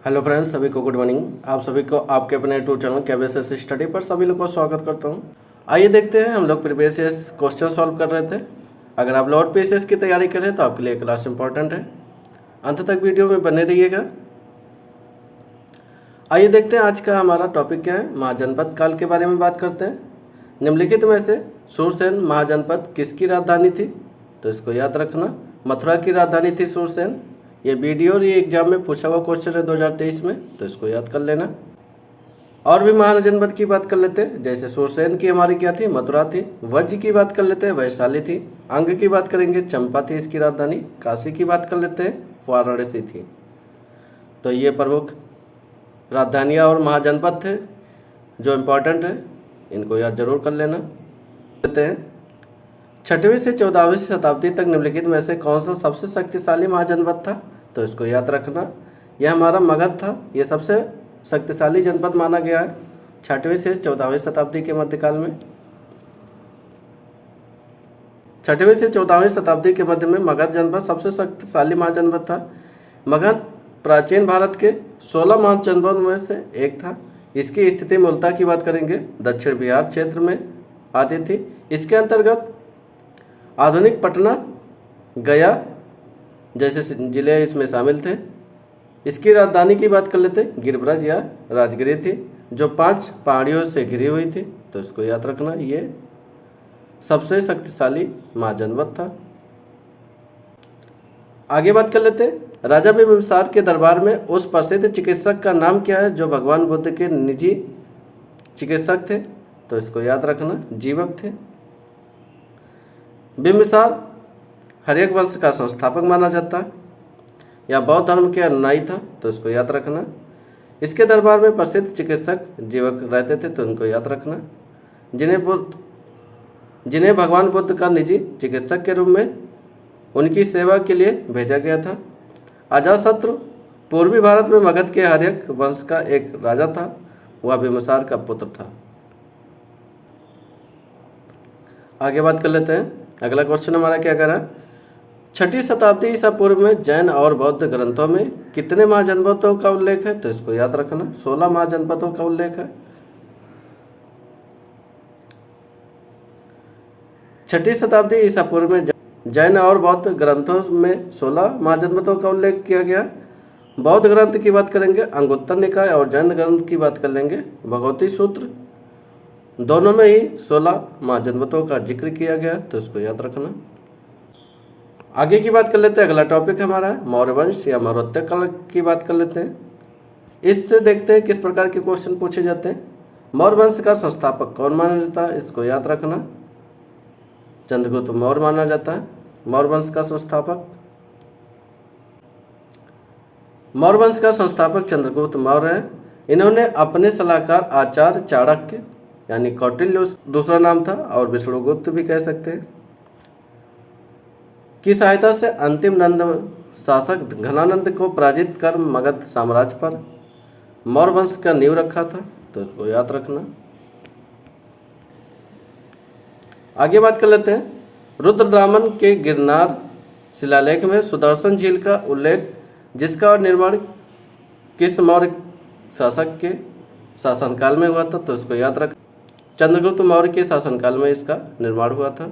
Hello friends, सभी को good morning. आप सभी को आपके अपने यूट्यूब चैनल केबीएस स्टडी पर सभी लोग को स्वागत करता हूं। आइए देखते हैं, हम लोग प्रीवियस ईयर्स क्वेश्चन सॉल्व कर रहे थे। अगर आप लॉर्ड पीसीएस की तैयारी कर रहे हैं तो आपके लिए क्लास इंपॉर्टेंट है, अंत तक वीडियो में बने रहिएगा। आइए देखते हैं आज का हमारा टॉपिक क्या है। महाजनपद काल के बारे में बात करते हैं। निम्नलिखित में से सूरसेन महाजनपद किसकी राजधानी थी? तो इसको याद रखना, मथुरा की राजधानी थी सूरसेन। ये वीडियो और ये एग्जाम में पूछा हुआ क्वेश्चन है 2023 में, तो इसको याद कर लेना। और भी महाजनपद की बात कर लेते हैं। जैसे सूरसेन की हमारी क्या थी? मथुरा थी। वज्र की बात कर लेते हैं, वैशाली थी। अंग की बात करेंगे, चंपा थी इसकी राजधानी। काशी की बात कर लेते हैं, वाराणसी थी। तो ये प्रमुख राजधानियाँ और महाजनपद थे जो इम्पोर्टेंट है, इनको याद जरूर कर लेना। लेते हैं 6वीं से 14वीं शताब्दी तक निम्नलिखित में से कौन सा सबसे शक्तिशाली महाजनपद था? तो इसको याद रखना, यह हमारा मगध था। यह सबसे शक्तिशाली जनपद माना गया है 6वीं से 14वीं शताब्दी के मध्यकाल में। 6वीं से 14वीं शताब्दी के मध्य में मगध जनपद सबसे शक्तिशाली महाजनपद था। मगध प्राचीन भारत के 16 महाजनपदों में से एक था। इसकी स्थिति मूलतः की बात करेंगे दक्षिण बिहार क्षेत्र में आती थी। इसके अंतर्गत आधुनिक पटना, गया जैसे जिले इसमें शामिल थे। इसकी राजधानी की बात कर लेते, गिरिब्रज या राजगिरी थी, जो 5 पहाड़ियों से घिरी हुई थी। तो इसको याद रखना, ये सबसे शक्तिशाली महाजनपद था। आगे बात कर लेते, राजा बिंबिसार के दरबार में उस प्रसिद्ध चिकित्सक का नाम क्या है जो भगवान बुद्ध के निजी चिकित्सक थे? तो इसको याद रखना, जीवक थे। बिंबिसार हर्यक वंश का संस्थापक माना जाता है या बौद्ध धर्म के अनुयायी था। तो इसको याद रखना। इसके दरबार में प्रसिद्ध चिकित्सक जीवक रहते थे, तो उनको याद रखना, जिन्हें भगवान बुद्ध का निजी चिकित्सक के रूप में उनकी सेवा के लिए भेजा गया था। अजातशत्रु पूर्वी भारत में मगध के हर्यक वंश का एक राजा था, वह बिंबिसार का पुत्र था। आगे बात कर लेते हैं। अगला क्वेश्चन हमारा क्या कह रहा है? 6वीं शताब्दी ईसा पूर्व में जैन और बौद्ध ग्रंथों में कितने महाजनपदों का उल्लेख है? तो इसको याद रखना, 16 महाजनपदों का उल्लेख है। 6वीं शताब्दी ईसा पूर्व में जैन और बौद्ध ग्रंथों में 16 महाजनपदों का उल्लेख किया गया। बौद्ध ग्रंथ की बात करेंगे अंगुत्तर निकाय, और जैन ग्रंथ की बात कर लेंगे भगवती सूत्र। दोनों में ही 16 महाजनपदों का जिक्र किया गया, तो इसको याद रखना। आगे की बात कर लेते हैं। अगला टॉपिक हमारा है मौर्य वंश या मौर्योत्तर काल की बात कर लेते हैं। इससे देखते हैं किस प्रकार के क्वेश्चन पूछे जाते हैं। मौर्य वंश का संस्थापक कौन माना जाता है? इसको याद रखना, चंद्रगुप्त मौर्य माना जाता है मौर्य वंश का संस्थापक। मौर्य वंश का संस्थापक चंद्रगुप्त मौर्य है। इन्होंने अपने सलाहकार आचार्य चाणक्य यानी कौटिल्य दूसरा नाम था, और विष्णुगुप्त भी कह सकते हैं, की सहायता से अंतिम नंद शासक घनानंद को पराजित कर मगध साम्राज्य पर मौर्य वंश का नींव रखा था। तो इसको याद रखना। आगे बात कर लेते हैं। रुद्रदामन के गिरनार शिलालेख में सुदर्शन झील का उल्लेख, जिसका निर्माण किस मौर्य शासक के शासनकाल में हुआ था? तो इसको याद रख, चंद्रगुप्त मौर्य के शासनकाल में इसका निर्माण हुआ था।